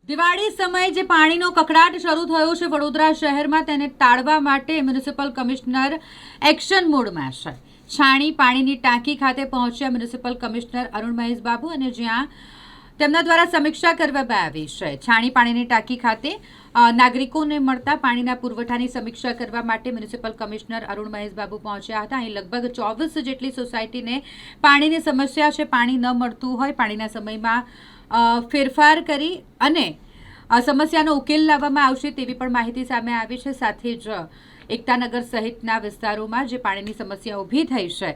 દિવાળી સમયે જે પાણીનો કકળાટ શરૂ થયો છે વડોદરા શહેરમાં, તેને ટાળવા માટે મ્યુનિસિપલ કમિશનર એક્શન મોડમાં છે. છાણી પાણીની ટાંકી ખાતે પહોંચ્યા મ્યુનિસિપલ કમિશનર અરુણ મહેશ બાબુ, અને જ્યાં તેમના દ્વારા સમીક્ષા કરવામાં આવી છે. છાણી પાણીની ટાંકી ખાતે નાગરિકોને મળતા પાણીના પુરવઠાની સમીક્ષા કરવા માટે મ્યુનિસિપલ કમિશનર અરુણ મહેશ બાબુ પહોંચ્યા હતા. અહીં લગભગ 24 જેટલી સોસાયટીને પાણીની સમસ્યા છે. પાણી ન મળતું હોય, પાણીના સમયમાં ફેરફાર કરી અને સમસ્યાનો ઉકેલ લાવવામાં આવશે તેવી પણ માહિતી સામે આવી છે. સાથે જ એકતાનગર સહિતના વિસ્તારોમાં જે પાણીની સમસ્યા ઊભી થઈ છે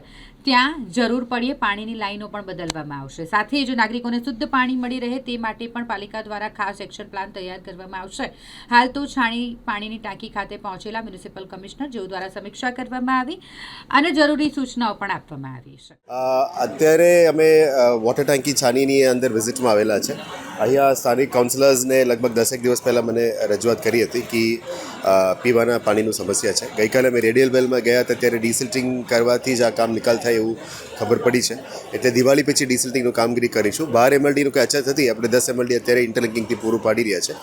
ત્યાં જરૂર પડીએ પાણીની લાઈનો પણ બદલવામાં આવશે. સાથે જ નાગરિકોને શુદ્ધ પાણી મળી રહે તે માટે પણ પાલિકા દ્વારા ખાસ એક્શન પ્લાન તૈયાર કરવામાં આવશે. હાલ તો છાણી પાણીની ટાંકી ખાતે પહોંચેલા મ્યુનિસિપલ કમિશનર જેઓ દ્વારા સમીક્ષા કરવામાં આવી અને જરૂરી સૂચનાઓ પણ આપવામાં આવી છે. અત્યારે અમે વોટર ટાંકી છાનીની અંદર વિઝિટમાં આવેલા છે. અહીંયા સ્થાનિક કાઉન્સિલર્સને લગભગ 10 દિવસ પહેલાં મને રજૂઆત કરી હતી કે પીવાના પાણીનું સમસ્યા છે. ગઈકાલે અમે રેડિયલ વેલમાં ગયા હતા ત્યારે ડિસિલ્ટિંગ કરવાથી જ આ કામ નિકાલ થાય એવું ખબર પડી છે. એટલે દિવાળી પછી ડિસિલ્ટિંગનું કામગીરી કરીશું. 12 MLDનું કંઈ અછત હતી, આપણે 10 MLD અત્યારે ઇન્ટરલિંકિંગથી પૂરું પાડી રહ્યા છે.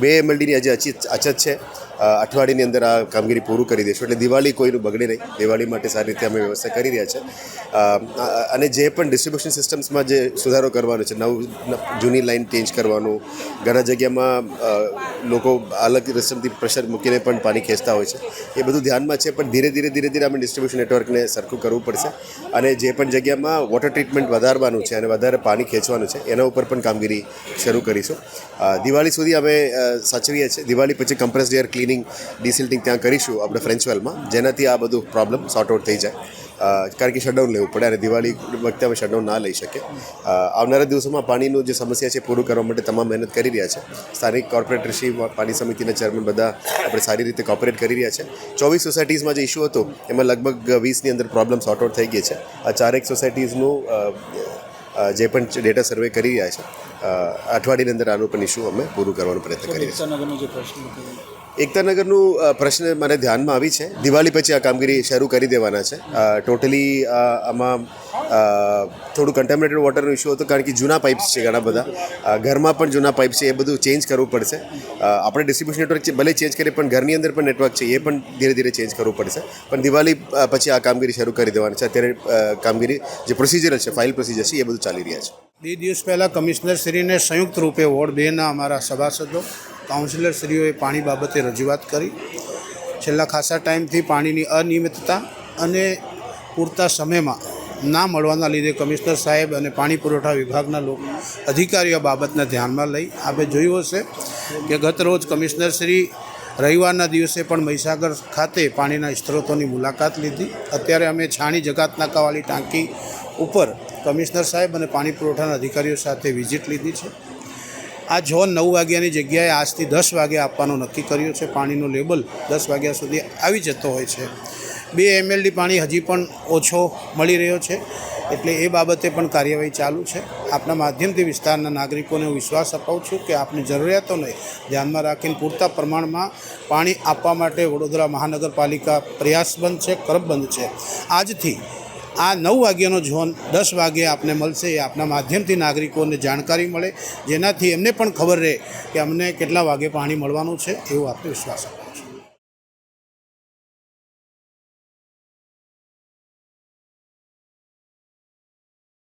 2 MLDની હજી અછત છે. અઠવાડિયાની અંદર આ કામગીરી પૂરું કરી દઈશું. એટલે દિવાળી કોઈનું બગડે નહીં. દિવાળી માટે સારી રીતે અમે વ્યવસ્થા કરી રહ્યા છે. અને જે પણ ડિસ્ટ્રીબ્યુશન સિસ્ટમ્સમાં જે સુધારો કરવાનો છે, જૂની લાઈન ચેન્જ કરવાનું, ઘણા જગ્યામાં લોકો અલગ સિસ્ટમથી પ્રેશર મૂકીને પણ પાણી ખેંચતા હોય છે, એ બધું ધ્યાનમાં છે. પણ ધીરે ધીરે અમે ડિસ્ટ્રીબ્યુશન નેટવર્કને સરખું કરવું પડશે. અને જે પણ જગ્યામાં વોટર ટ્રીટમેન્ટ વધારવાનું છે અને વધારે પાણી ખેંચવાનું છે એના ઉપર પણ કામગીરી શરૂ કરીશું. દિવાળી સુધી અમે સાચવીએ છીએ. દિવાળી પછી કમ્પ્રેસ્ડ એર ક્લિનિંગ, ડિસિલ્ટિંગ ત્યાં કરીશું આપણે ફ્રેન્ચવેલમાં, જેનાથી આ બધું પ્રોબ્લેમ સોર્ટ આઉટ થઈ જાય. કારણ કે શટડાઉન લેવું પડે અને દિવાળી વખતે અમે શટડાઉન ના લઈ શકીએ. આવનારા દિવસોમાં પાણીનું જે સમસ્યા છે પૂરું કરવા માટે તમામ મહેનત કરી રહ્યા છે. સ્થાનિક કોર્પોરેટરશ્રી, પાણી સમિતિના ચેરમેન બધા આપણે સારી રીતે કોઓપરેટ કરી રહ્યા છે. 24 સોસાયટીઝમાં જે ઇસ્યુ હતો એમાં લગભગ 20ની અંદર પ્રોબ્લેમ સોર્ટ આઉટ થઈ ગઈ છે. આ 4 સોસાયટીઝનું જે પણ ડેટા સર્વે કરી રહ્યા છે, અઠવાડિયાની અંદર આનું પણ ઇસ્યુ અમે પૂરું કરવાનો પ્રયત્ન કરી રહ્યા છીએ. એકતાનગરનું પ્રશ્ન મને ધ્યાનમાં આવી છે. દિવાળી પછી આ કામગીરી શરૂ કરી દેવાના છે. ટોટલી આમાં થોડું કન્ટેમિનેટેડ વોટરનો ઇસ્યુ હતો, કારણ કે જૂના પાઇપ્સ છે ઘણા બધા, ઘરમાં પણ જૂના પાઇપ છે, એ બધું ચેન્જ કરવું પડશે. આપણે ડિસ્ટ્રીબ્યુશન નેટવર્ક ભલે ચેન્જ કરીએ પણ ઘરની અંદર પણ નેટવર્ક છે એ પણ ધીરે ધીરે ચેન્જ કરવું પડશે. પણ દિવાળી પછી આ કામગીરી શરૂ કરી દેવાની છે. અત્યારે કામગીરી જે પ્રોસિજરલ છે, ફાઇલ પ્રોસિજર છે, એ બધું ચાલી રહ્યા છે. 2 દિવસ પહેલાં કમિશનરશ્રીને સંયુક્ત રૂપે વોર્ડ 2ના અમારા સભાસદો, કાઉન્સિલરશ્રીઓએ પાણી બાબતે રજૂઆત કરી. છેલ્લા ખાસા ટાઈમથી પાણીની અનિયમિતતા અને પૂરતા સમયમાં ના મળવાના લીધે કમિશનર સાહેબ અને પાણી પુરવઠા વિભાગના અધિકારીઓ બાબતને ધ્યાનમાં લઈ આપણે જોયું હશે કે ગત રોજ કમિશનરશ્રી રવિવારના દિવસે પણ મહીસાગર ખાતે પાણીના સ્ત્રોતોની મુલાકાત લીધી. અત્યારે અમે છાણી જકાતનાકાવાળી ટાંકી ઉપર કમિશનર સાહેબ અને પાણી પુરવઠાના અધિકારીઓ સાથે વિઝિટ લીધી છે. આ ઝોન 9 વાગ્યાની જગ્યાએ આજથી 10 વાગે આપવાનું નક્કી કર્યું છે. પાણીનો લેવલ 10 વાગ્યા સુધી આવી જતો હોય છે. 2 MLD પાણી હજી પણ ઓછો મળી રહ્યો છે, એટલે એ બાબતે પણ કાર્યવાહી ચાલુ છે. આપના માધ્યમથી વિસ્તારના નાગરિકોને હું વિશ્વાસ અપાવું છું કે આપની જરૂરિયાતોને ધ્યાનમાં રાખીને પૂરતા પ્રમાણમાં પાણી આપવા માટે વડોદરા મહાનગરપાલિકા પ્રયાસબંધ છે, કરબંધ છે. આજથી આ 9 વાગ્યાનો ઝોન 10 વાગ્યે આપને મળશે. એ આપના માધ્યમથી નાગરિકોને જાણકારી મળે, જેનાથી એમને પણ ખબર રહે કે અમને કેટલા વાગે પાણી મળવાનું છે, એવું આપને વિશ્વાસ આપે.